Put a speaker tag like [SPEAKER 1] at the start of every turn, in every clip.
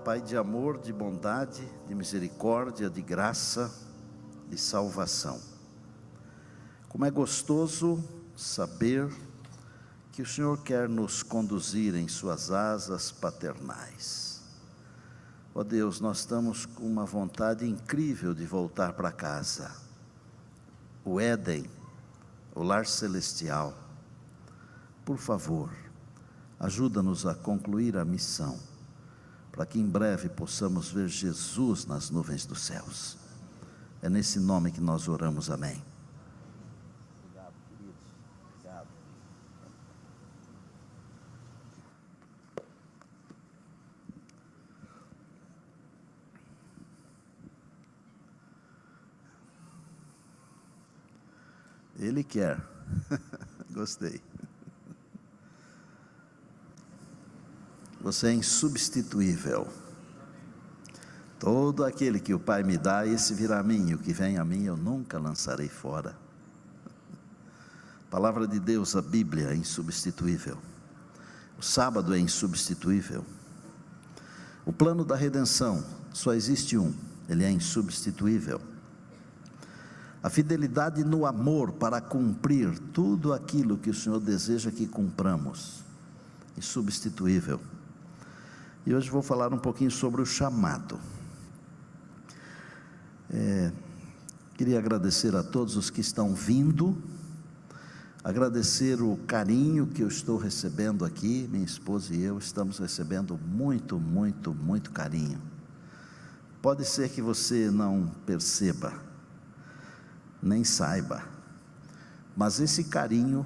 [SPEAKER 1] Pai de amor, de bondade, de misericórdia, de graça, de salvação. Como é gostoso saber que o Senhor quer nos conduzir em suas asas paternais. Ó Deus, nós estamos com uma vontade incrível de voltar para casa, o Éden, o lar celestial. Por favor, ajuda-nos a concluir a missão, para que em breve possamos ver Jesus nas nuvens dos céus. É nesse nome que nós oramos, amém. Obrigado, queridos. Obrigado. Ele quer. Gostei. Você é insubstituível. Todo aquele que o Pai me dá, esse virá a mim, e o que vem a mim eu nunca lançarei fora. A palavra de Deus, a Bíblia, é insubstituível. O sábado é insubstituível. O plano da redenção, só existe um, ele é insubstituível. A fidelidade no amor para cumprir tudo aquilo que o Senhor deseja que cumpramos, insubstituível. E hoje vou falar um pouquinho sobre o chamado. Queria agradecer a todos os que estão vindo, agradecer o carinho que eu estou recebendo aqui. Minha esposa e eu estamos recebendo muito, muito, muito carinho. Pode ser que você não perceba, nem saiba, mas esse carinho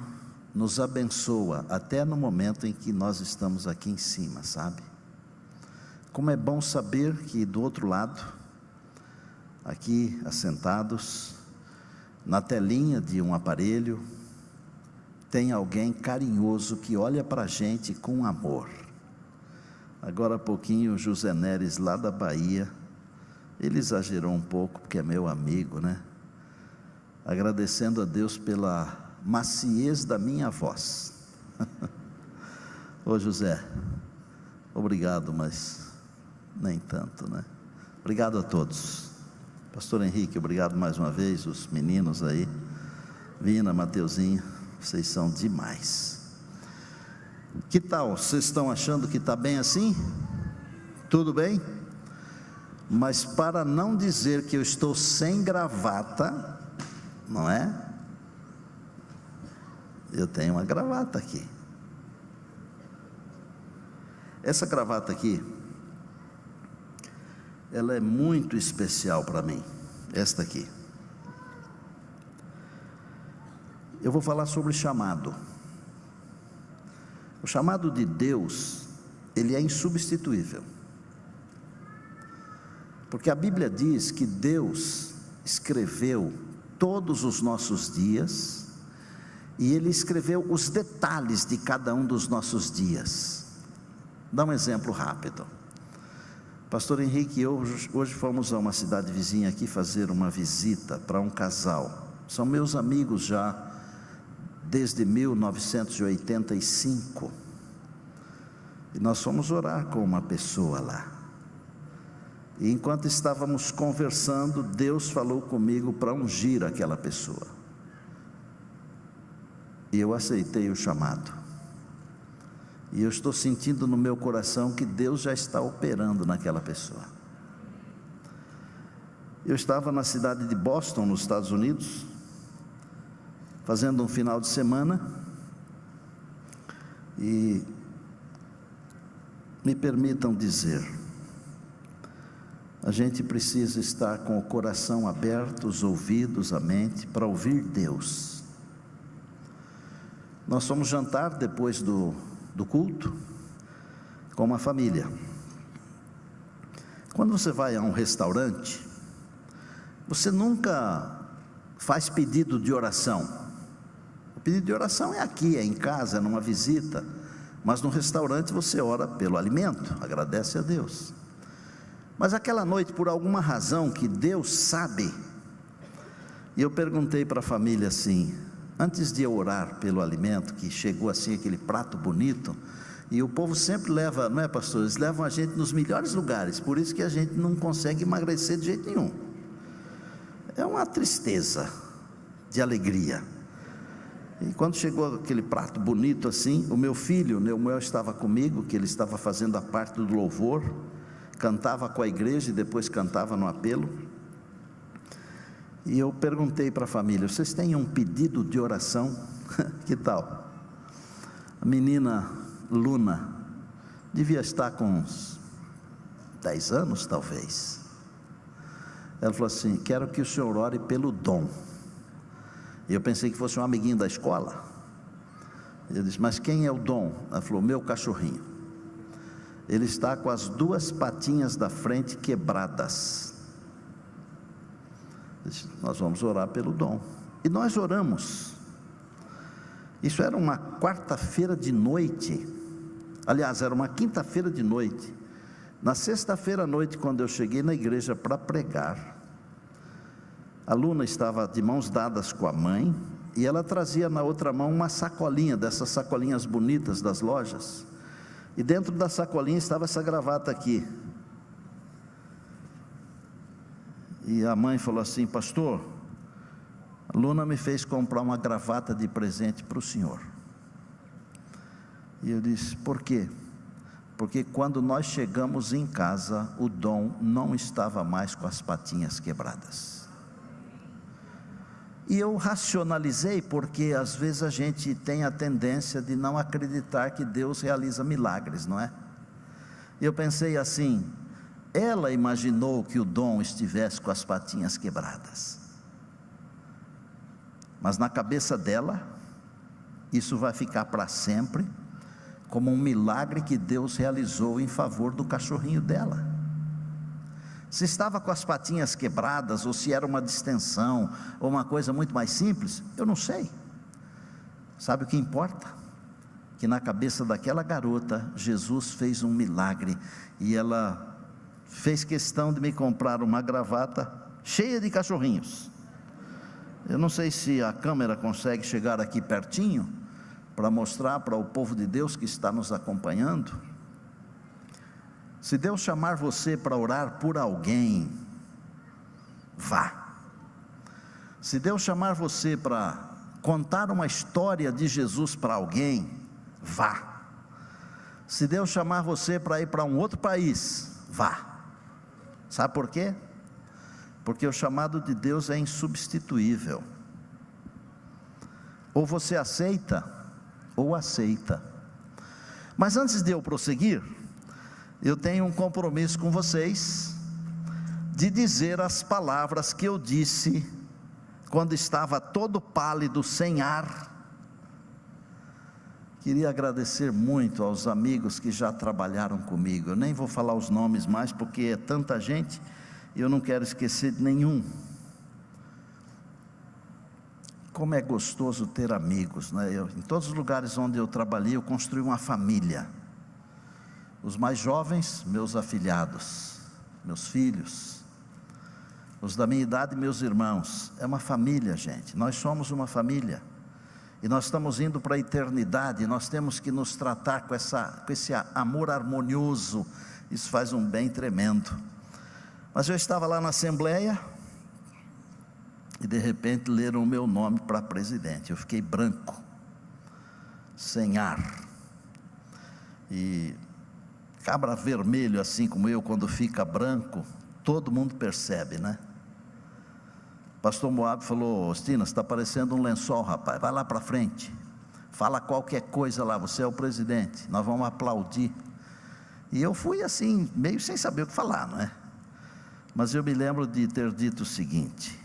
[SPEAKER 1] nos abençoa até no momento em que nós estamos aqui em cima, sabe? Como é bom saber que do outro lado, aqui assentados, na telinha de um aparelho, tem alguém carinhoso que olha para a gente com amor. Agora há pouquinho o José Neres lá da Bahia, ele exagerou um pouco porque é meu amigo, né? Agradecendo a Deus pela maciez da minha voz. Ô José, obrigado, mas nem tanto, né? Obrigado a todos. Pastor Henrique, obrigado mais uma vez. Os meninos aí, Vina, Mateuzinho, vocês são demais. Que tal? Vocês estão achando que está bem assim? Tudo bem? Mas para não dizer que eu estou sem gravata, não é? Eu tenho uma gravata aqui. Essa gravata aqui, ela é muito especial para mim. Esta aqui. Eu vou falar sobre chamado. O chamado de Deus, ele é insubstituível. Porque a Bíblia diz que Deus escreveu todos os nossos dias, e Ele escreveu os detalhes de cada um dos nossos dias. Dá um exemplo rápido. Pastor Henrique e eu hoje fomos a uma cidade vizinha aqui fazer uma visita para um casal. São meus amigos já desde 1985. E nós fomos orar com uma pessoa lá. E enquanto estávamos conversando, Deus falou comigo para ungir aquela pessoa. E eu aceitei o chamado. E eu estou sentindo no meu coração que Deus já está operando naquela pessoa. Eu estava na cidade de Boston, nos Estados Unidos, fazendo um final de semana, e me permitam dizer, a gente precisa estar com o coração aberto, os ouvidos, a mente, para ouvir Deus. Nós fomos jantar depois do culto, com uma família. Quando você vai a um restaurante, você nunca faz pedido de oração. O pedido de oração é aqui, é em casa, é numa visita. Mas no restaurante você ora pelo alimento, agradece a Deus. Mas aquela noite, por alguma razão que Deus sabe, e eu perguntei para a família assim, antes de eu orar pelo alimento, que chegou assim aquele prato bonito, E o povo sempre leva, não é, pastor? Eles levam a gente nos melhores lugares, por isso que a gente não consegue emagrecer de jeito nenhum. É uma tristeza de alegria. E quando chegou aquele prato bonito assim, o meu filho, Neumuel, estava comigo, que ele estava fazendo a parte do louvor, cantava com a igreja e depois cantava no apelo. E eu perguntei para a família: vocês têm um pedido de oração? Que tal? A menina Luna devia estar com uns 10 anos talvez. Ela falou assim: quero que o senhor ore pelo Dom. E eu pensei que fosse um amiguinho da escola. Eu disse: mas quem é o Dom? Ela falou: meu cachorrinho. Ele está com as 2 patinhas da frente quebradas. Eu disse: nós vamos orar pelo Dom. E nós oramos. Isso era uma quarta-feira de noite. Aliás, era uma quinta-feira de noite. Na sexta-feira à noite, quando eu cheguei na igreja para pregar, a Luna estava de mãos dadas com a mãe, e ela trazia na outra mão uma sacolinha, dessas sacolinhas bonitas das lojas, e dentro da sacolinha estava essa gravata aqui. E a mãe falou assim: pastor, a Luna me fez comprar uma gravata de presente para o senhor. E eu disse: por quê? Porque quando nós chegamos em casa, o Dom não estava mais com as patinhas quebradas. E eu racionalizei, porque às vezes a gente tem a tendência de não acreditar que Deus realiza milagres, não é? E eu pensei assim: ela imaginou que o Dom estivesse com as patinhas quebradas, mas na cabeça dela, isso vai ficar para sempre como um milagre que Deus realizou em favor do cachorrinho dela. Se estava com as patinhas quebradas, ou se era uma distensão, ou uma coisa muito mais simples, eu não sei. Sabe o que importa? Que na cabeça daquela garota, Jesus fez um milagre, e ela fez questão de me comprar uma gravata cheia de cachorrinhos. Eu não sei se a câmera consegue chegar aqui pertinho, para mostrar para o povo de Deus que está nos acompanhando. Se Deus chamar você para orar por alguém, vá. Se Deus chamar você para contar uma história de Jesus para alguém, vá. Se Deus chamar você para ir para um outro país, vá. Sabe por quê? Porque o chamado de Deus é insubstituível. Ou você aceita, ou aceita. Mas antes de eu prosseguir, eu tenho um compromisso com vocês, de dizer as palavras que eu disse, quando estava todo pálido, sem ar. Queria agradecer muito aos amigos que já trabalharam comigo. Eu nem vou falar os nomes mais, porque é tanta gente, e eu não quero esquecer de nenhum. Como é gostoso ter amigos, né? Em todos os lugares onde eu trabalhei, eu construí uma família. Os mais jovens, meus afilhados, meus filhos, os da minha idade, meus irmãos. É uma família, gente. Nós somos uma família, e nós estamos indo para a eternidade. Nós temos que nos tratar com esse amor harmonioso. Isso faz um bem tremendo. Mas eu estava lá na assembleia, e de repente leram o meu nome para presidente. Eu fiquei branco, sem ar. E cabra vermelho, assim como eu, quando fica branco, todo mundo percebe, né? Pastor Moab falou: Ostina, você está parecendo um lençol, rapaz, vai lá para frente, fala qualquer coisa lá, você é o presidente, nós vamos aplaudir. E eu fui assim, meio sem saber o que falar, não é? Mas eu me lembro de ter dito o seguinte: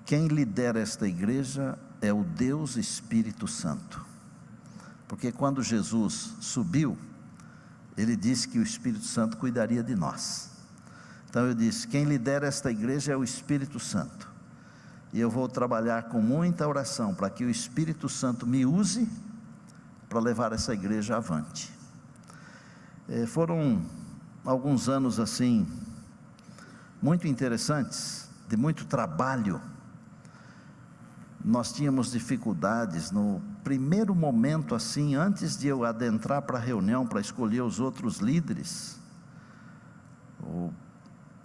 [SPEAKER 1] quem lidera esta igreja é o Deus Espírito Santo. Porque quando Jesus subiu, Ele disse que o Espírito Santo cuidaria de nós. Então eu disse: quem lidera esta igreja é o Espírito Santo. E eu vou trabalhar com muita oração, para que o Espírito Santo me use, para levar essa igreja avante. Foram alguns anos assim, muito interessantes, de muito trabalho. nós tínhamos dificuldades no primeiro momento, assim, antes de eu adentrar para a reunião, para escolher os outros líderes. O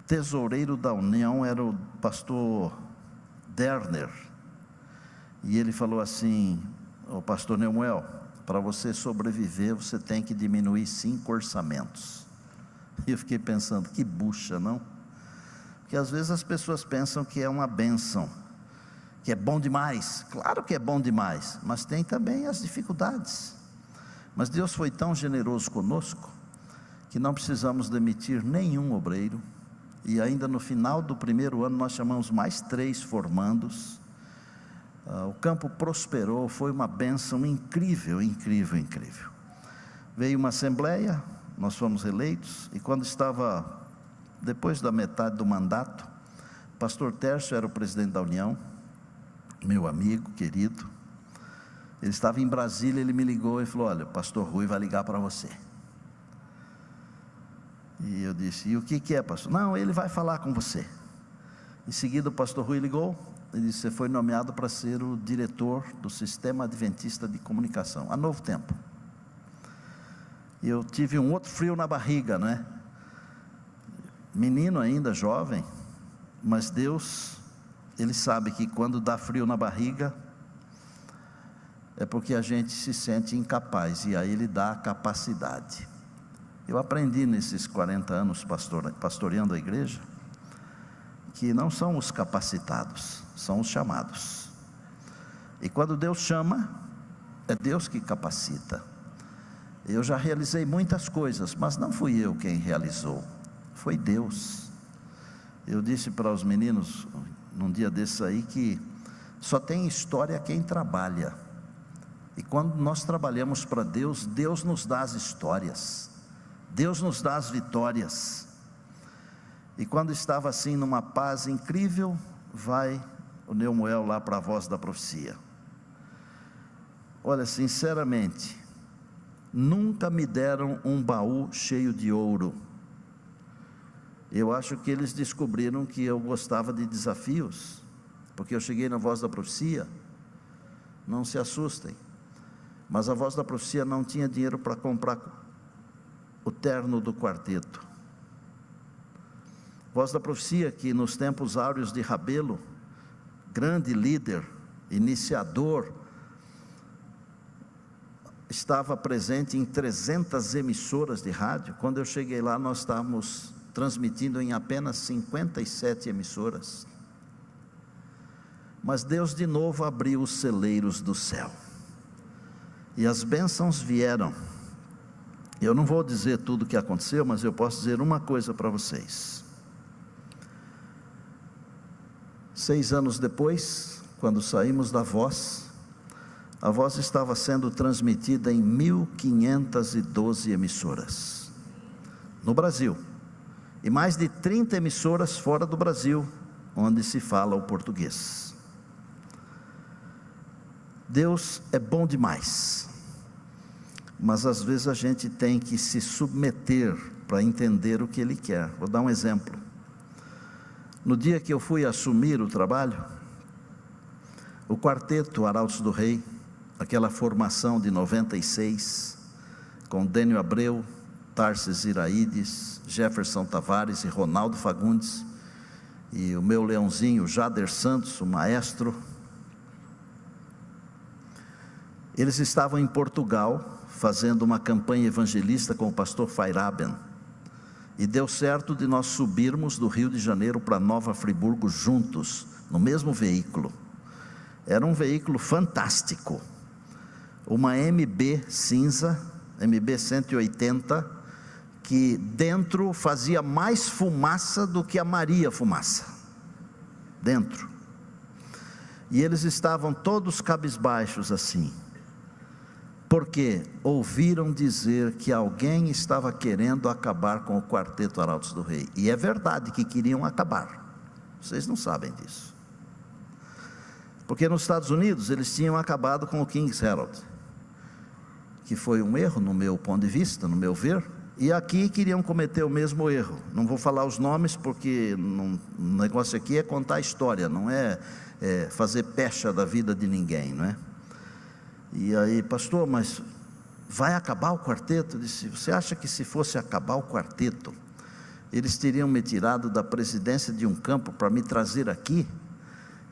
[SPEAKER 1] tesoureiro da União era o pastor Derner, e ele falou assim: o pastor Neumuel, para você sobreviver, você tem que diminuir 5 orçamentos. E eu fiquei pensando, que bucha, não? Porque às vezes as pessoas pensam que é uma bênção, que é bom demais. Claro que é bom demais, mas tem também as dificuldades. Mas Deus foi tão generoso conosco, que não precisamos demitir nenhum obreiro, e ainda no final do primeiro ano nós chamamos mais 3 formandos. O campo prosperou, foi uma bênção incrível, incrível, incrível. Veio uma assembleia, nós fomos eleitos, e quando estava depois da metade do mandato, o pastor Tércio era o presidente da União, meu amigo querido. Ele estava em Brasília, ele me ligou e falou: olha, o pastor Rui vai ligar para você. E eu disse: e o que é, pastor? Não, ele vai falar com você. Em seguida o pastor Rui ligou, ele disse: você foi nomeado para ser o diretor do Sistema Adventista de Comunicação, a Novo Tempo. E eu tive um outro frio na barriga, né? Menino ainda, jovem, mas Deus, Ele sabe que quando dá frio na barriga, é porque a gente se sente incapaz, e aí Ele dá a capacidade. Eu aprendi nesses 40 anos pastoreando a igreja, que não são os capacitados, são os chamados. E quando Deus chama, é Deus que capacita. Eu já realizei muitas coisas, mas não fui eu quem realizou, foi Deus. Eu disse para os meninos, num dia desses aí, que só tem história quem trabalha. E quando nós trabalhamos para Deus, Deus nos dá as histórias, Deus nos dá as vitórias. E quando estava assim numa paz incrível, vai o Neumuel lá para a Voz da Profecia. Olha, sinceramente, nunca me deram um baú cheio de ouro. Eu acho que eles descobriram que eu gostava de desafios, porque eu cheguei na Voz da Profecia. Não se assustem, mas a Voz da Profecia não tinha dinheiro para comprar o terno do quarteto. Voz da Profecia, que nos tempos áureos de Rabelo, grande líder, iniciador, estava presente em 300 emissoras de rádio. Quando eu cheguei lá, nós estávamos transmitindo em apenas 57 emissoras. Mas Deus de novo abriu os celeiros do céu, e as bênçãos vieram. Eu não vou dizer tudo o que aconteceu, mas eu posso dizer uma coisa para vocês. 6 anos depois, quando saímos da Voz, a Voz estava sendo transmitida em 1512 emissoras no Brasil, e mais de 30 emissoras fora do Brasil, onde se fala o português. Deus é bom demais, mas às vezes a gente tem que se submeter para entender o que Ele quer. Vou dar um exemplo. No dia que eu fui assumir o trabalho, o quarteto Arautos do Rei, aquela formação de 96, com Dênio Abreu, Tarsis Iraídes, Jefferson Tavares e Ronaldo Fagundes, e o meu leãozinho Jader Santos, o maestro. Eles estavam em Portugal, fazendo uma campanha evangelista com o pastor Feiraben, e deu certo de nós subirmos do Rio de Janeiro para Nova Friburgo juntos, no mesmo veículo. Era um veículo fantástico, uma MB cinza, MB 180, que dentro fazia mais fumaça do que a Maria Fumaça, dentro. E eles estavam todos cabisbaixos assim, porque ouviram dizer que alguém estava querendo acabar com o quarteto Arautos do Rei. E é verdade que queriam acabar, vocês não sabem disso, porque nos Estados Unidos eles tinham acabado com o King's Herald, que foi um erro no meu ponto de vista, no meu ver. E aqui queriam cometer o mesmo erro. Não vou falar os nomes, porque o negócio aqui é contar a história, não é fazer pecha da vida de ninguém, não é? E aí, pastor, mas vai acabar o quarteto? Eu disse, você acha que se fosse acabar o quarteto, eles teriam me tirado da presidência de um campo para me trazer aqui?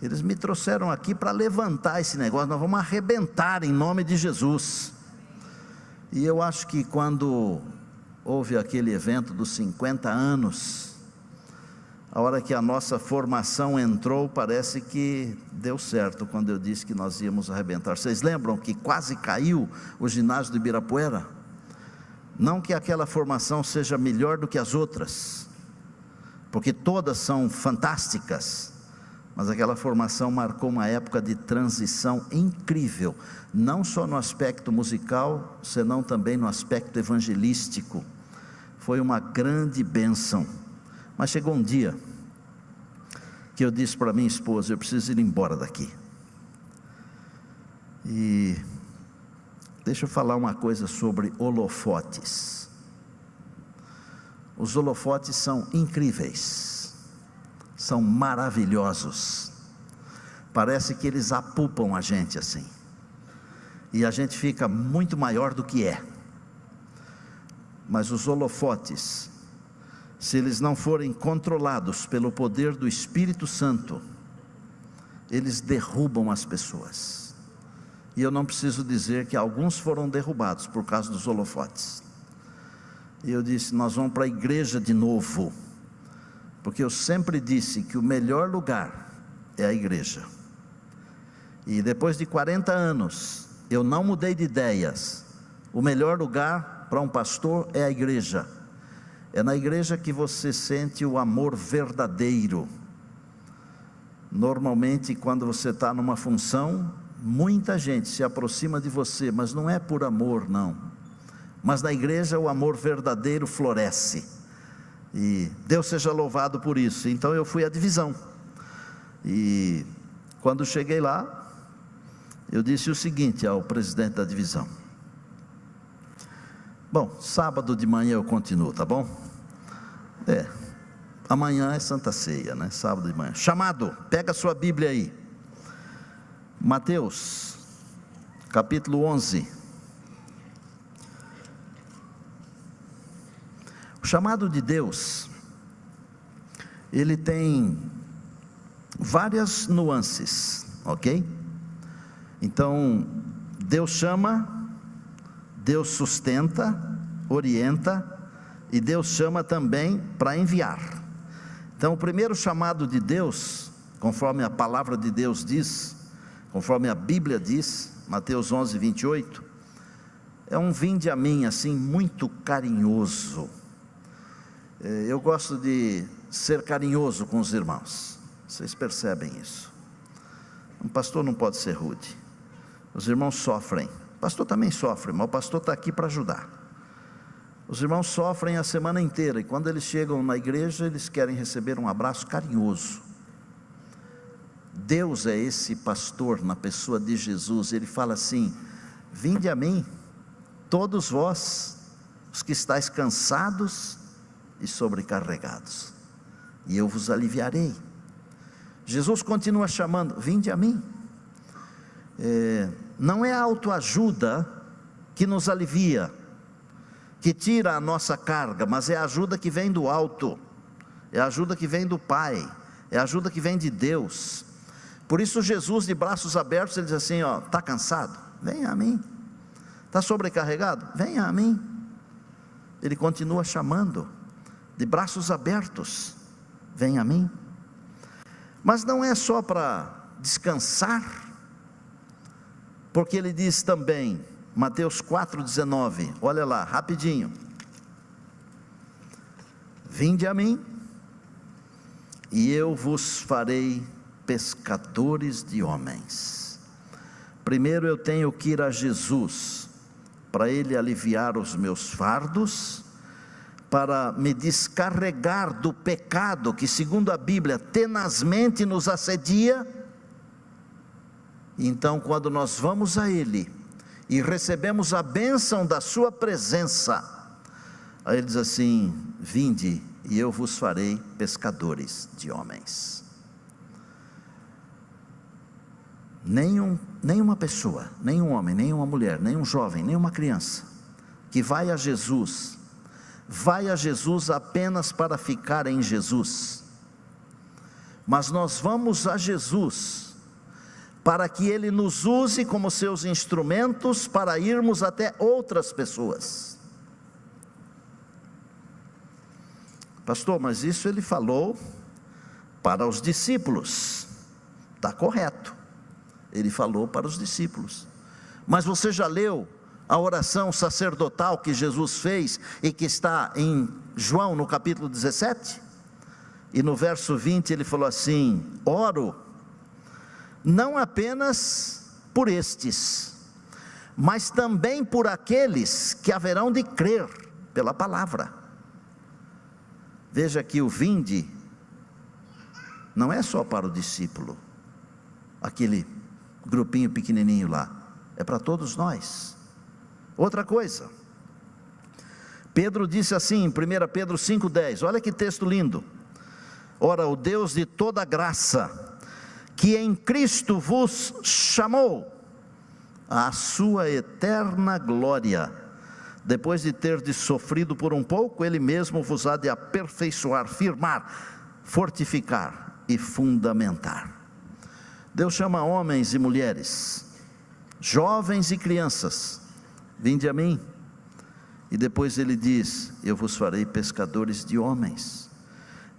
[SPEAKER 1] Eles me trouxeram aqui para levantar esse negócio, nós vamos arrebentar em nome de Jesus. E eu acho que quando houve aquele evento dos 50 anos, a hora que a nossa formação entrou, parece que deu certo, quando eu disse que nós íamos arrebentar. Vocês lembram que quase caiu o ginásio do Ibirapuera? Não que aquela formação seja melhor do que as outras, porque todas são fantásticas, mas aquela formação marcou uma época de transição incrível, não só no aspecto musical, senão também no aspecto evangelístico. Foi uma grande bênção. Mas chegou um dia que eu disse para minha esposa, eu preciso ir embora daqui. E deixa eu falar uma coisa sobre holofotes. Os holofotes são incríveis, são maravilhosos. Parece que eles apupam a gente assim, e a gente fica muito maior do que é. Mas os holofotes, se eles não forem controlados pelo poder do Espírito Santo, eles derrubam as pessoas. E eu não preciso dizer que alguns foram derrubados por causa dos holofotes. E eu disse, nós vamos para a igreja de novo, porque eu sempre disse que o melhor lugar é a igreja. E depois de 40 anos, eu não mudei de ideias. O melhor lugar para um pastor é a igreja. É na igreja que você sente o amor verdadeiro. Normalmente, quando você está numa função, muita gente se aproxima de você, mas não é por amor, não. Mas na igreja o amor verdadeiro floresce, e Deus seja louvado por isso. Então eu fui à divisão, e quando cheguei lá, eu disse o seguinte ao presidente da divisão: bom, sábado de manhã eu continuo, tá bom? Amanhã é Santa Ceia, né? Sábado de manhã. Chamado, pega a sua Bíblia aí. Mateus, capítulo 11. O chamado de Deus, ele tem várias nuances, ok? Então, Deus chama, Deus sustenta, orienta, e Deus chama também para enviar. Então o primeiro chamado de Deus, conforme a palavra de Deus diz, conforme a Bíblia diz, Mateus 11, 28, é um vinde a mim, assim, muito carinhoso. Eu gosto de ser carinhoso com os irmãos, vocês percebem isso? Um pastor não pode ser rude, os irmãos sofrem, o pastor também sofre, mas o pastor está aqui para ajudar. Os irmãos sofrem a semana inteira, e quando eles chegam na igreja, eles querem receber um abraço carinhoso. Deus é esse pastor na pessoa de Jesus. Ele fala assim: vinde a mim, todos vós, os que estáis cansados e sobrecarregados, e eu vos aliviarei. Jesus continua chamando: vinde a mim. Não é a autoajuda que nos alivia, que tira a nossa carga, mas é a ajuda que vem do alto, é a ajuda que vem do Pai, é a ajuda que vem de Deus. Por isso Jesus, de braços abertos, ele diz assim: ó, está cansado? Venha a mim. Está sobrecarregado? Venha a mim. Ele continua chamando, de braços abertos: venha a mim. Mas não é só para descansar, porque ele diz também, Mateus 4,19, olha lá, rapidinho: vinde a mim, e eu vos farei pescadores de homens. Primeiro eu tenho que ir a Jesus, para Ele aliviar os meus fardos, para me descarregar do pecado que, segundo a Bíblia, tenazmente nos assedia. Então, quando nós vamos a Ele e recebemos a bênção da sua presença, Aí ele diz assim: vinde e eu vos farei pescadores de homens. Nenhuma pessoa, nenhum homem, nenhuma mulher, nenhum jovem, nenhuma criança que vai a Jesus apenas para ficar em Jesus, mas nós vamos a Jesus para que Ele nos use como seus instrumentos para irmos até outras pessoas. Pastor, mas isso Ele falou para os discípulos. Está correto, Ele falou para os discípulos, mas você já leu a oração sacerdotal que Jesus fez e que está em João no capítulo 17? E no verso 20 ele falou assim: oro não apenas por estes, mas também por aqueles que haverão de crer pela palavra. Veja que o vinde não é só para o discípulo, aquele grupinho pequenininho lá, é para todos nós. Outra coisa, Pedro disse assim em 1 Pedro 5,10, olha que texto lindo: ora, o Deus de toda graça, que em Cristo vos chamou à sua eterna glória, depois de terdes sofrido por um pouco, Ele mesmo vos há de aperfeiçoar, firmar, fortificar e fundamentar. Deus chama homens e mulheres, jovens e crianças: vinde a mim. E depois ele diz: eu vos farei pescadores de homens.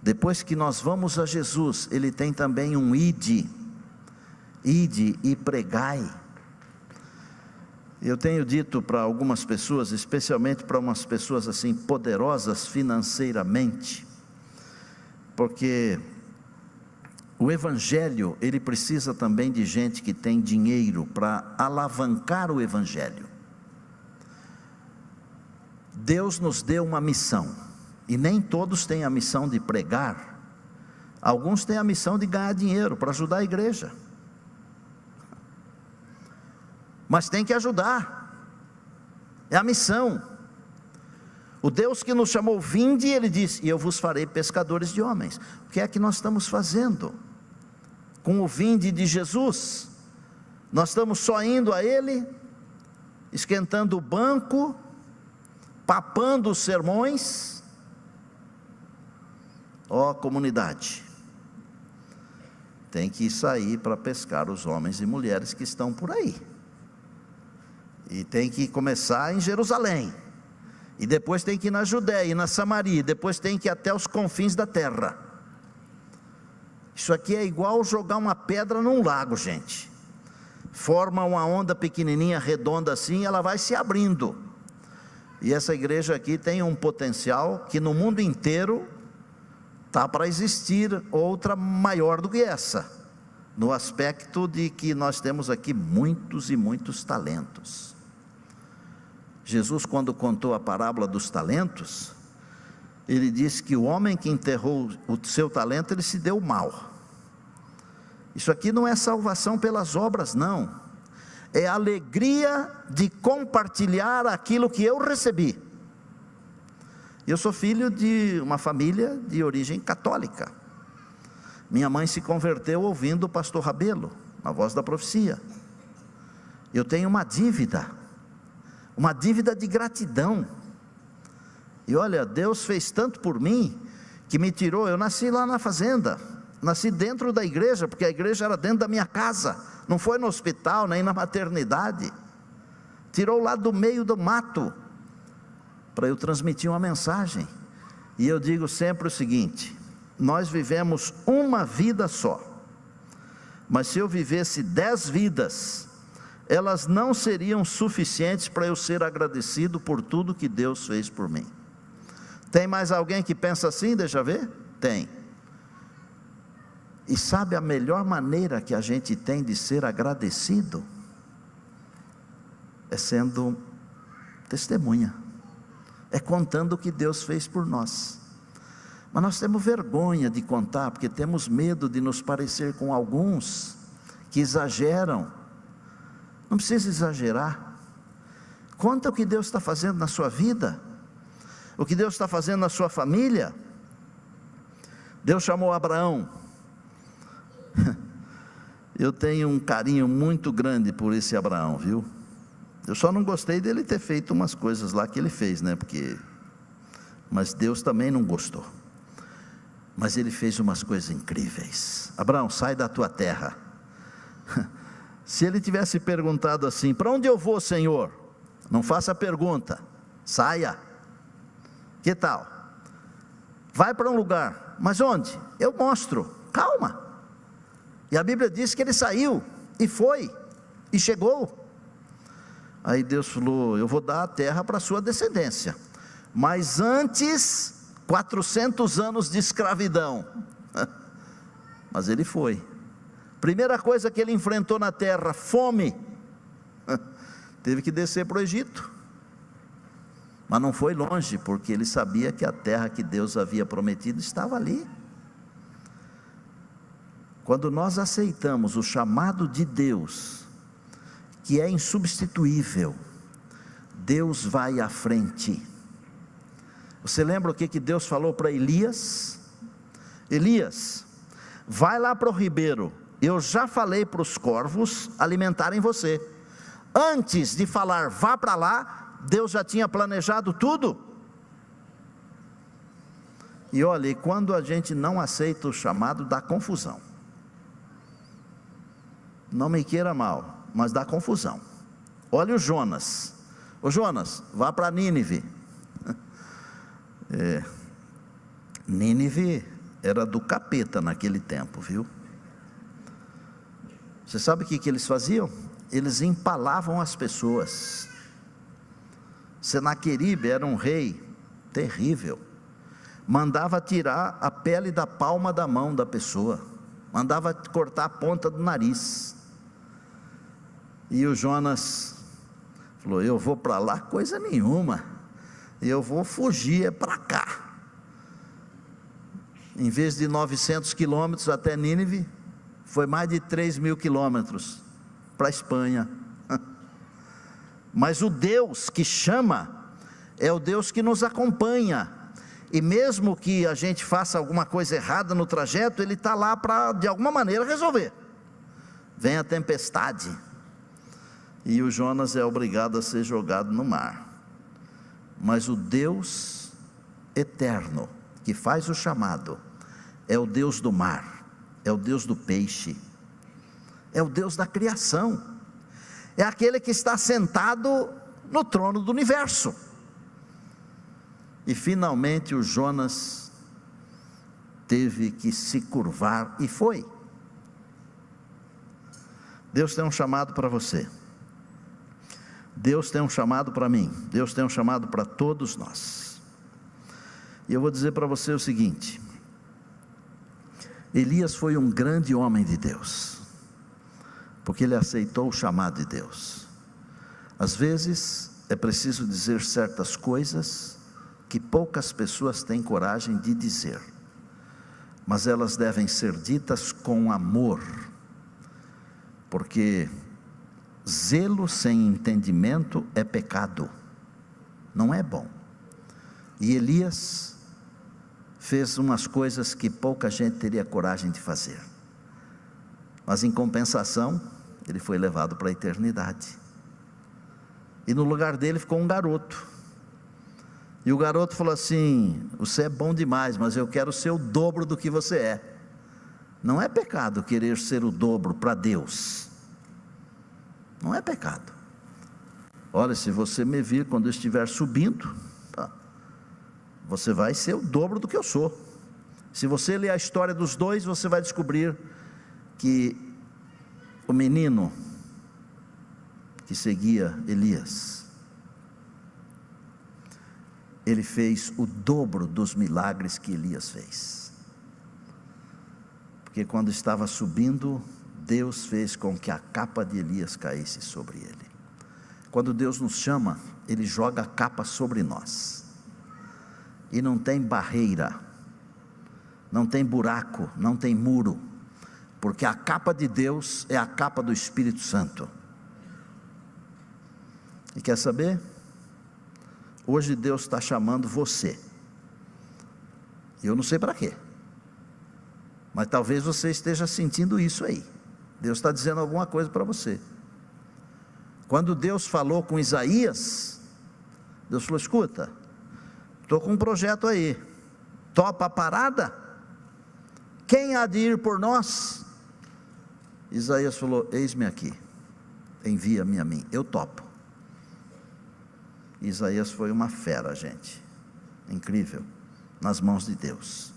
[SPEAKER 1] Depois que nós vamos a Jesus, ele tem também um ide e pregai. Eu tenho dito para algumas pessoas, especialmente para umas pessoas assim poderosas financeiramente, porque o evangelho, ele precisa também de gente que tem dinheiro para alavancar o evangelho. Deus nos deu uma missão, e nem todos têm a missão de pregar. Alguns têm a missão de ganhar dinheiro para ajudar a igreja, mas tem que ajudar, é a missão. O Deus que nos chamou, vinde, Ele disse: e eu vos farei pescadores de homens. O que é que nós estamos fazendo com o vinde de Jesus? Nós estamos só indo a Ele, esquentando o banco, papando os sermões? Ó comunidade, tem que sair para pescar os homens e mulheres que estão por aí, e tem que começar em Jerusalém, e depois tem que ir na Judéia e na Samaria, e depois tem que ir até os confins da terra. Isso aqui é igual jogar uma pedra num lago, gente. Forma uma onda pequenininha, redonda assim, ela vai se abrindo. E essa igreja aqui tem um potencial que no mundo inteiro está para existir outra maior do que essa, no aspecto de que nós temos aqui muitos e muitos talentos. Jesus, quando contou a parábola dos talentos, ele disse que o homem que enterrou o seu talento, ele se deu mal. Isso aqui não é salvação pelas obras, não. É alegria de compartilhar aquilo que eu recebi. Eu sou filho de uma família de origem católica. Minha mãe se converteu ouvindo o pastor Rabelo, na Voz da Profecia. Eu tenho uma dívida de gratidão. E olha, Deus fez tanto por mim, que me tirou. Eu nasci lá na fazenda, nasci dentro da igreja, porque a igreja era dentro da minha casa, não foi no hospital, nem na maternidade. Tirou lá do meio do mato, para eu transmitir uma mensagem. E eu digo sempre o seguinte: nós vivemos uma vida só, mas se eu vivesse 10 vidas, elas não seriam suficientes para eu ser agradecido por tudo que Deus fez por mim. Tem mais alguém que pensa assim? Deixa eu ver. Tem. E sabe a melhor maneira que a gente tem de ser agradecido? É sendo testemunha, é contando o que Deus fez por nós. Mas nós temos vergonha de contar, porque temos medo de nos parecer com alguns que exageram. Não precisa exagerar. Conta o que Deus está fazendo na sua vida. o que Deus está fazendo na sua família. Deus chamou Abraão. Eu tenho um carinho muito grande por esse Abraão, viu? Eu só não gostei dele ter feito umas coisas lá que ele fez, né? Mas Deus também não gostou. Mas ele fez umas coisas incríveis. Abraão, sai da tua terra. Se ele tivesse perguntado assim: para onde eu vou, Senhor? Não faça pergunta, saia. Que tal? Vai para um lugar, mas onde? Eu mostro, calma. E a Bíblia diz que ele saiu, e foi, e chegou. Aí Deus falou: eu vou dar a terra para a sua descendência, mas antes, 400 anos de escravidão. Mas ele foi. Primeira coisa que ele enfrentou na terra: fome. Teve que descer para o Egito. Mas não foi longe, porque ele sabia que a terra que Deus havia prometido estava ali. Quando nós aceitamos o chamado de Deus, que é insubstituível, Deus vai à frente. Você lembra o que Deus falou para Elias? Elias, vai lá para o ribeiro, eu já falei para os corvos alimentarem você. Antes de falar vá para lá, Deus já tinha planejado tudo. E olha, quando a gente não aceita o chamado, dá confusão. Não me queira mal, mas dá confusão. Olha o Jonas. Ô Jonas, vá para Nínive. Nínive era do capeta naquele tempo, viu? Você sabe o que eles faziam? Eles empalavam as pessoas. Senaqueribe era um rei terrível. Mandava tirar a pele da palma da mão da pessoa. Mandava cortar a ponta do nariz. E o Jonas falou: eu vou para lá coisa nenhuma, eu vou fugir para cá. Em vez de 900 quilômetros até Nínive, foi mais de 3.000 quilômetros para a Espanha. Mas o Deus que chama é o Deus que nos acompanha. E mesmo que a gente faça alguma coisa errada no trajeto, Ele está lá para de alguma maneira resolver. Vem a tempestade e o Jonas é obrigado a ser jogado no mar. Mas o Deus eterno que faz o chamado é o Deus do mar, é o Deus do peixe, é o Deus da criação, é aquele que está sentado no trono do universo. E finalmente o Jonas teve que se curvar e foi. Deus tem um chamado para você. Deus tem um chamado para mim. Deus tem um chamado para todos nós. E eu vou dizer para você o seguinte: Elias foi um grande homem de Deus, porque ele aceitou o chamado de Deus. Às vezes é preciso dizer certas coisas que poucas pessoas têm coragem de dizer, mas elas devem ser ditas com amor, porque zelo sem entendimento é pecado, não é bom. E Elias fez umas coisas que pouca gente teria coragem de fazer, mas em compensação, ele foi levado para a eternidade, e no lugar dele ficou um garoto. E o garoto falou assim: você é bom demais, mas eu quero ser o dobro do que você é. Não é pecado querer ser o dobro para Deus, não é pecado. Olha, se você me vir quando eu estiver subindo, você vai ser o dobro do que eu sou. Se você ler a história dos dois, você vai descobrir que o menino que seguia Elias, ele fez o dobro dos milagres que Elias fez, porque quando estava subindo, Deus fez com que a capa de Elias caísse sobre ele. Quando Deus nos chama, Ele joga a capa sobre nós, e não tem barreira, não tem buraco, não tem muro, porque a capa de Deus é a capa do Espírito Santo. E quer saber? hoje Deus está chamando você. Eu não sei para quê, mas talvez você esteja sentindo isso aí. Deus está dizendo alguma coisa para você. Quando Deus falou com Isaías, Deus falou: escuta, estou com um projeto aí, topa a parada? Quem há de ir por nós? Isaías falou: eis-me aqui, envia-me a mim, eu topo. Isaías foi uma fera, gente, incrível, nas mãos de Deus.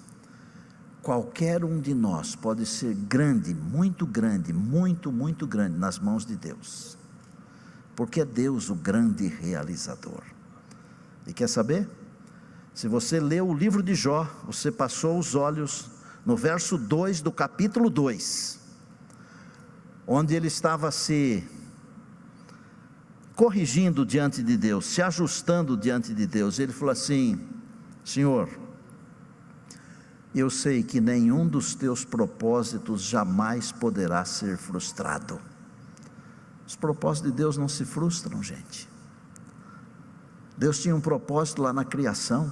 [SPEAKER 1] Qualquer um de nós pode ser grande, muito grande, muito grande nas mãos de Deus, porque é Deus o grande realizador. E quer saber? Se você leu o livro de Jó, você passou os olhos no verso 2 do capítulo 2, onde ele estava se corrigindo diante de Deus, se ajustando diante de Deus. Ele falou assim: Senhor, eu sei que nenhum dos teus propósitos jamais poderá ser frustrado. Os propósitos de Deus não se frustram, gente. Deus tinha um propósito lá na criação,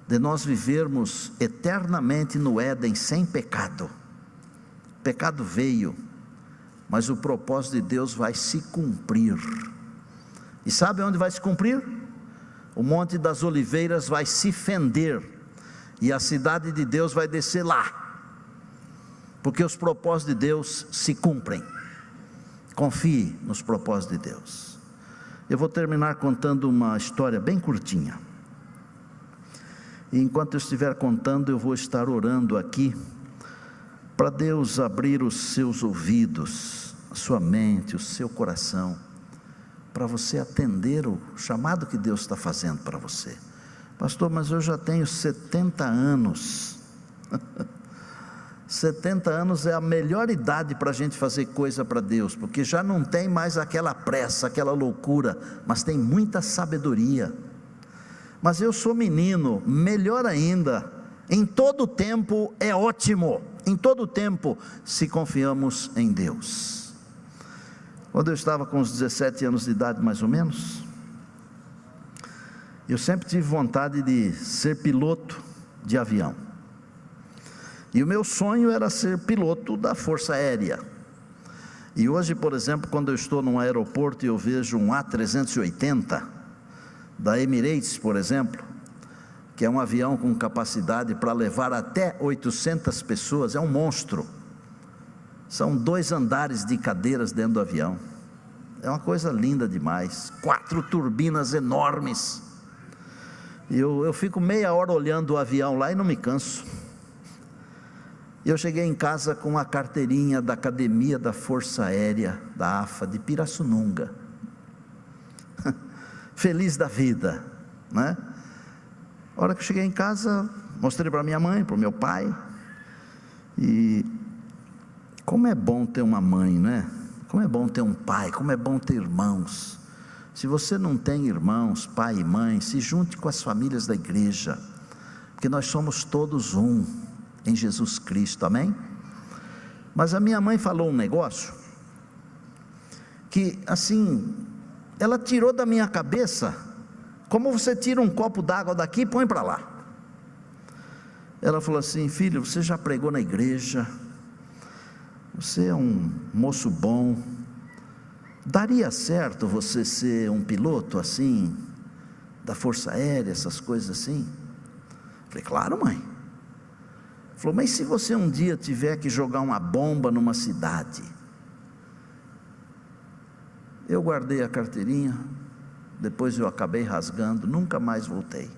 [SPEAKER 1] de nós vivermos eternamente no Éden sem pecado. O pecado veio, mas o propósito de Deus vai se cumprir. E sabe onde vai se cumprir? O Monte das Oliveiras vai se fender, e a cidade de Deus vai descer lá, porque os propósitos de Deus se cumprem. Confie nos propósitos de Deus. Eu vou terminar contando uma história bem curtinha, e enquanto eu estiver contando, eu vou estar orando aqui, para Deus abrir os seus ouvidos, a sua mente, o seu coração, para você atender o chamado que Deus está fazendo para você. Pastor, mas eu já tenho 70 anos, 70 anos é a melhor idade para a gente fazer coisa para Deus, porque já não tem mais aquela pressa, aquela loucura, mas tem muita sabedoria. Mas eu sou menino, melhor ainda, em todo tempo é ótimo, em todo tempo, se confiamos em Deus. Quando eu estava com uns 17 anos de idade mais ou menos, eu sempre tive vontade de ser piloto de avião, e o meu sonho era ser piloto da Força Aérea. E hoje, por exemplo, quando eu estou num aeroporto e eu vejo um A380, da Emirates, por exemplo, que é um avião com capacidade para levar até 800 pessoas, é um monstro, são 2 andares de cadeiras dentro do avião, é uma coisa linda demais, 4 turbinas enormes, e eu fico meia hora olhando o avião lá e não me canso. Eu cheguei em casa com a carteirinha da Academia da Força Aérea, da AFA, de Pirassununga, feliz da vida, né? A hora que eu cheguei em casa, mostrei para minha mãe, para o meu pai, e como é bom ter uma mãe, né? Como é bom ter um pai, como é bom ter irmãos. Se você não tem irmãos, pai e mãe, se junte com as famílias da igreja, porque nós somos todos um em Jesus Cristo, amém? Mas a minha mãe falou um negócio, que assim, ela tirou da minha cabeça, como você tira um copo d'água daqui e põe para lá. Ela falou assim: filho, você já pregou na igreja, você é um moço bom, daria certo você ser um piloto assim, da Força Aérea, essas coisas assim? Falei: claro, mãe. Falou: mas se você um dia tiver que jogar uma bomba numa cidade? Eu guardei a carteirinha, depois eu acabei rasgando, nunca mais voltei.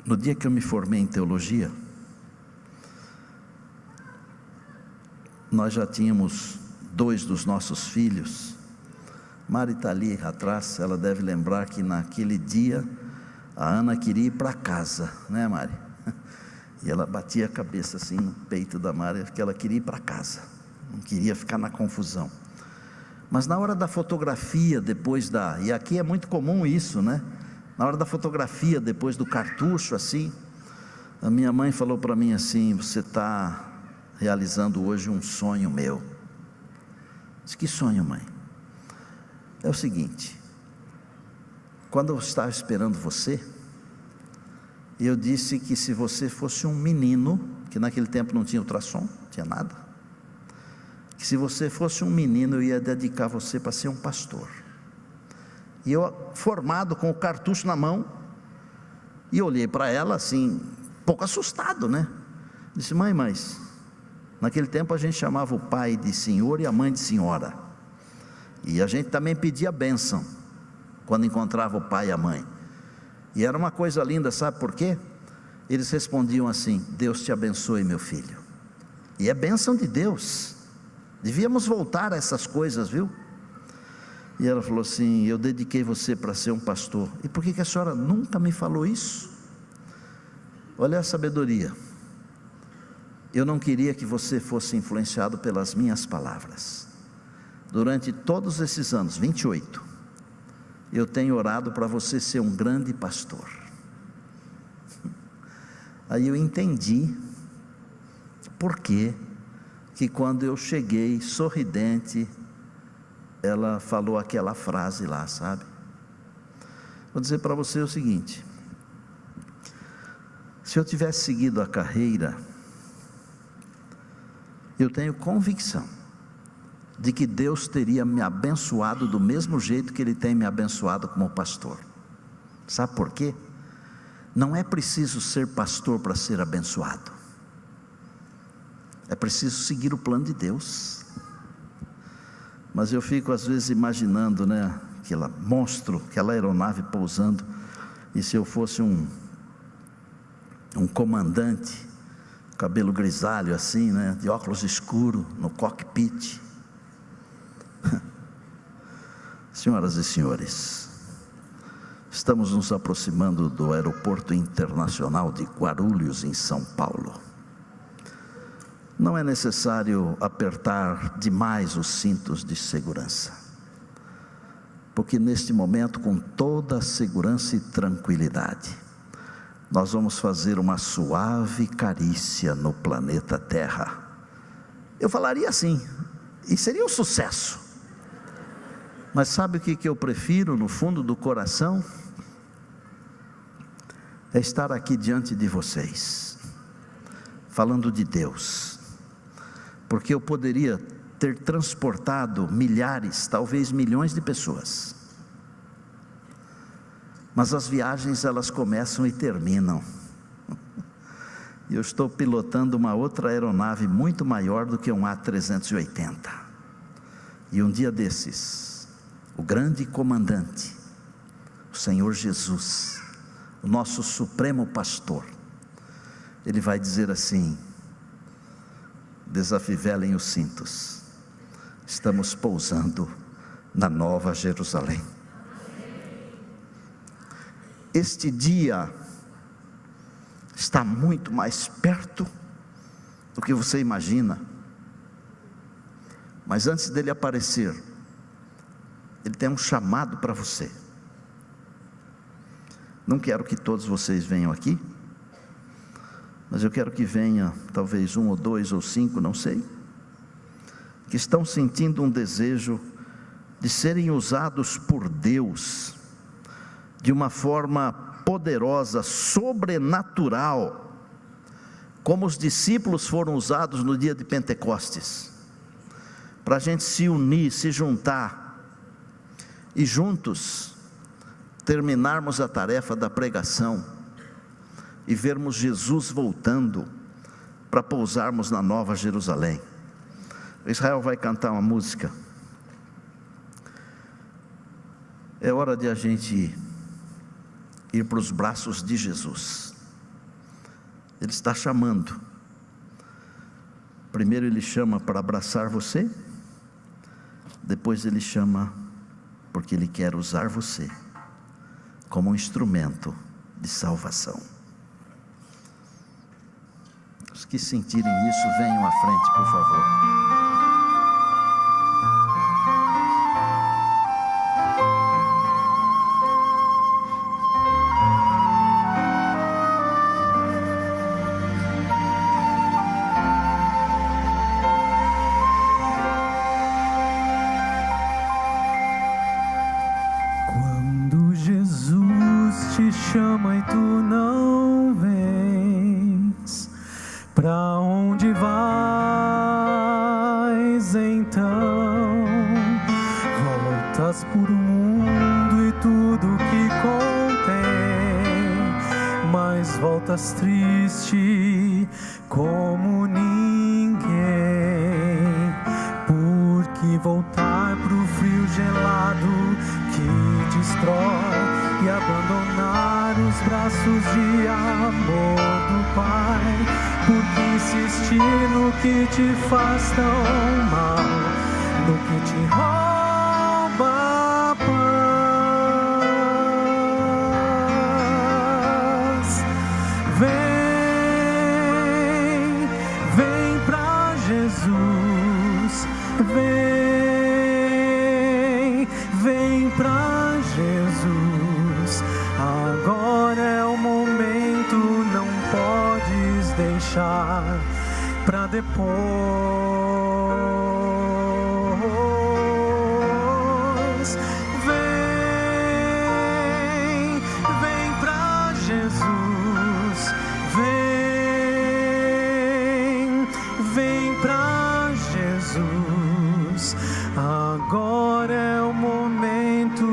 [SPEAKER 1] No dia que eu me formei em teologia, nós já tínhamos 2 dos nossos filhos. Mari está ali atrás, ela deve lembrar que naquele dia a Ana queria ir para casa, né, Mari? E ela batia a cabeça assim no peito da Mari, porque ela queria ir para casa, não queria ficar na confusão. Mas na hora da fotografia, e aqui é muito comum isso, né? Na hora da fotografia, depois do cartucho assim, a minha mãe falou para mim assim: você está realizando hoje um sonho meu. Disse: que sonho, mãe? é o seguinte: quando eu estava esperando você, eu disse que se você fosse um menino, que naquele tempo não tinha ultrassom, não tinha nada, que se você fosse um menino, eu ia dedicar você para ser um pastor. E eu, formado com o cartucho na mão, e olhei para ela assim, um pouco assustado, né? Disse: mãe, mas naquele tempo a gente chamava o pai de senhor e a mãe de senhora, e a gente também pedia bênção quando encontrava o pai e a mãe, e era uma coisa linda, sabe por quê? Eles respondiam assim: Deus te abençoe, meu filho. E é bênção de Deus, devíamos voltar a essas coisas, viu? E ela falou assim: eu dediquei você para ser um pastor. E por que a senhora nunca me falou isso? Olha a sabedoria. Eu não queria que você fosse influenciado pelas minhas palavras. Durante todos esses anos, 28, eu tenho orado para você ser um grande pastor. Aí eu entendi por que quando eu cheguei sorridente, ela falou aquela frase lá, sabe? Vou dizer para você o seguinte: se eu tivesse seguido a carreira, eu tenho convicção de que Deus teria me abençoado do mesmo jeito que Ele tem me abençoado como pastor. Sabe por quê? Não é preciso ser pastor para ser abençoado, é preciso seguir o plano de Deus. Mas eu fico às vezes imaginando, né, aquele monstro, aquela aeronave pousando, e se eu fosse um comandante, cabelo grisalho assim, né, de óculos escuros, no cockpit. Senhoras e senhores, estamos nos aproximando do aeroporto internacional de Guarulhos, em São Paulo. Não é necessário apertar demais os cintos de segurança, porque neste momento, com toda a segurança e tranquilidade, nós vamos fazer uma suave carícia no planeta Terra. Eu falaria assim, e seria um sucesso. Mas sabe o que eu prefiro no fundo do coração? É estar aqui diante de vocês, falando de Deus, porque eu poderia ter transportado milhares, talvez milhões de pessoas, mas as viagens elas começam e terminam. Eu estou pilotando uma outra aeronave muito maior do que um A380, e um dia desses, o grande comandante, o Senhor Jesus, o nosso supremo pastor, Ele vai dizer assim: desafivelem os cintos, estamos pousando na Nova Jerusalém. Este dia está muito mais perto do que você imagina, mas antes dele aparecer, Ele tem um chamado para você. Não quero que todos vocês venham aqui, mas eu quero que venha talvez 1 ou 2 ou 5, não sei, que estão sentindo um desejo de serem usados por Deus de uma forma poderosa, sobrenatural, como os discípulos foram usados no dia de Pentecostes, para a gente se unir, se juntar e juntos terminarmos a tarefa da pregação e vermos Jesus voltando para pousarmos na Nova Jerusalém. Israel vai cantar uma música. É hora de a gente ir para os braços de Jesus. Ele está chamando. Primeiro Ele chama para abraçar você, depois Ele chama porque Ele quer usar você como um instrumento de salvação. Os que sentirem isso, venham à frente, por favor.
[SPEAKER 2] voltas triste como ninguém. Por que voltar pro frio gelado que destrói e abandonar os braços de amor do Pai? Por que insistir no que te faz tão mal, no que te rouba a paz? Vem pra Jesus, vem pra Jesus. Agora é o momento, não podes deixar pra depois. Vem pra Jesus, vem pra Jesus. Agora é o momento,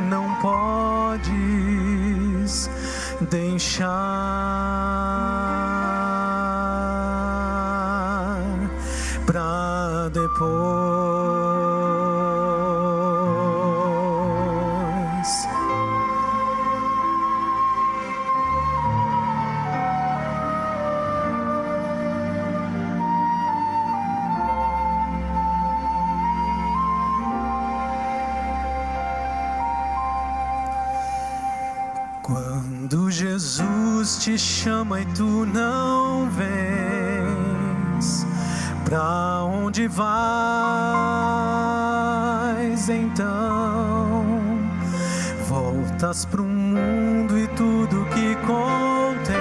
[SPEAKER 2] não podes deixar pra depois. Quando Jesus te chama e tu não vens, pra onde vais então? Voltas pro mundo e tudo que contém,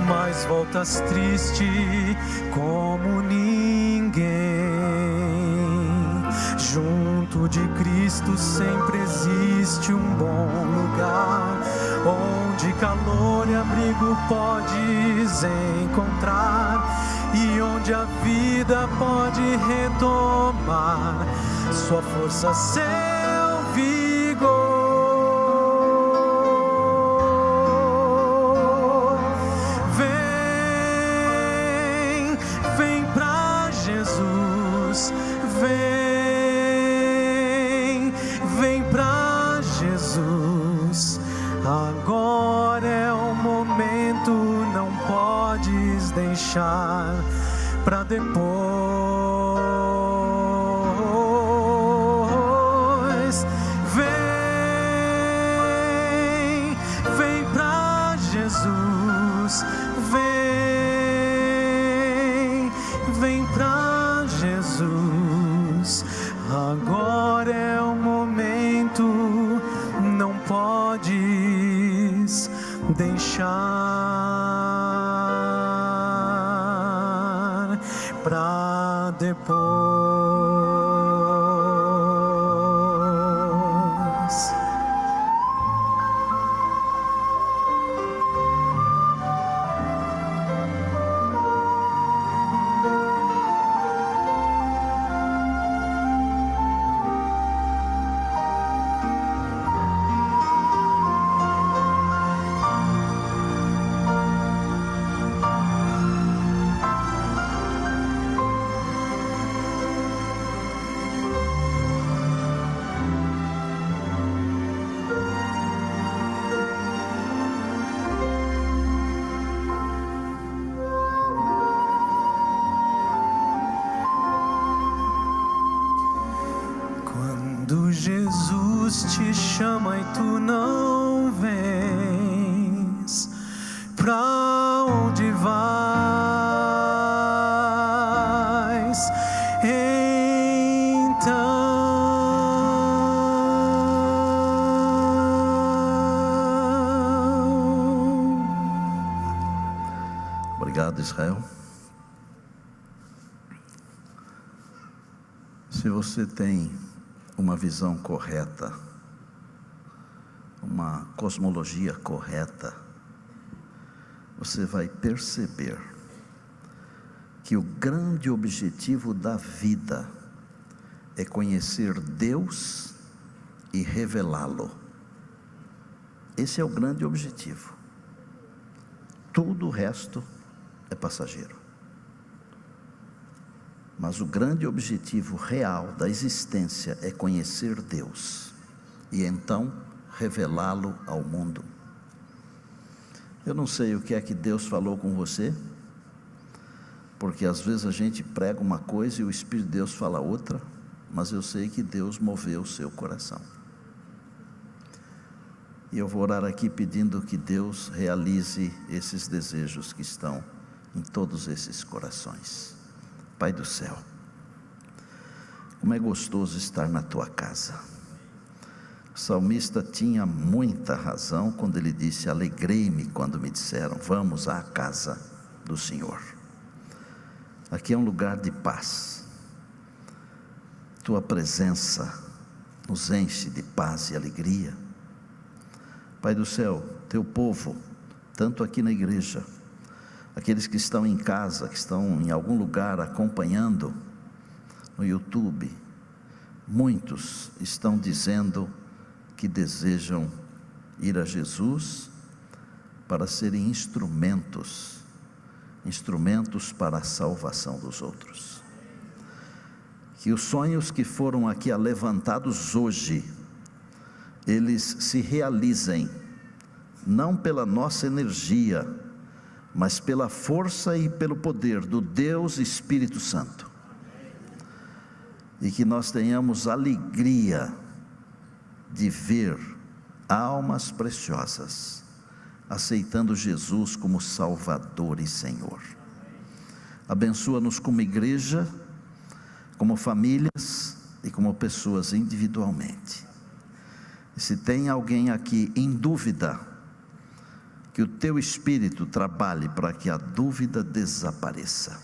[SPEAKER 2] mas voltas triste como ninguém. Junto de Cristo sempre existe um bom lugar, onde calor e abrigo podes encontrar, e onde a vida pode retomar sua força, seu vigor. Vem pra Jesus, vem pra Jesus. Agora é o momento, não podes deixar pra depois. Vem pra Jesus, vem pra Jesus. Agora é o momento, não podes deixar pra depois. Quando Jesus te chama e tu não vens, pra onde vais então?
[SPEAKER 1] Obrigado, Israel. Se você tem uma visão correta, uma cosmologia correta, você vai perceber que o grande objetivo da vida é conhecer Deus e revelá-lo. Esse é o grande objetivo. Tudo o resto é passageiro. Mas o grande objetivo real da existência é conhecer Deus e então revelá-lo ao mundo. Eu não sei o que é que Deus falou com você, porque às vezes a gente prega uma coisa e o Espírito de Deus fala outra, mas eu sei que Deus moveu o seu coração. E eu vou orar aqui pedindo que Deus realize esses desejos que estão em todos esses corações. Pai do céu, como é gostoso estar na tua casa. O salmista tinha muita razão quando ele disse: alegrei-me quando me disseram, vamos à casa do Senhor. Aqui é um lugar de paz. Tua presença nos enche de paz e alegria. Pai do céu, teu povo, tanto aqui na igreja, aqueles que estão em casa, que estão em algum lugar acompanhando no YouTube, muitos estão dizendo que desejam ir a Jesus para serem instrumentos para a salvação dos outros. Que os sonhos que foram aqui levantados hoje, eles se realizem, não pela nossa energia, mas pela força e pelo poder do Deus Espírito Santo. E que nós tenhamos alegria de ver almas preciosas aceitando Jesus como Salvador e Senhor. Abençoa-nos como igreja, como famílias e como pessoas individualmente. E se tem alguém aqui em dúvida, que o teu Espírito trabalhe para que a dúvida desapareça.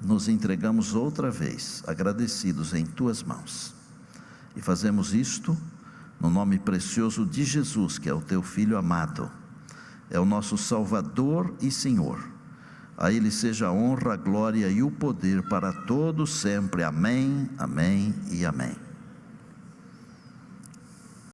[SPEAKER 1] Nos entregamos outra vez, agradecidos em tuas mãos, e fazemos isto no nome precioso de Jesus, que é o teu Filho amado, é o nosso Salvador e Senhor. A Ele seja a honra, a glória e o poder para todos sempre. Amém, amém e amém.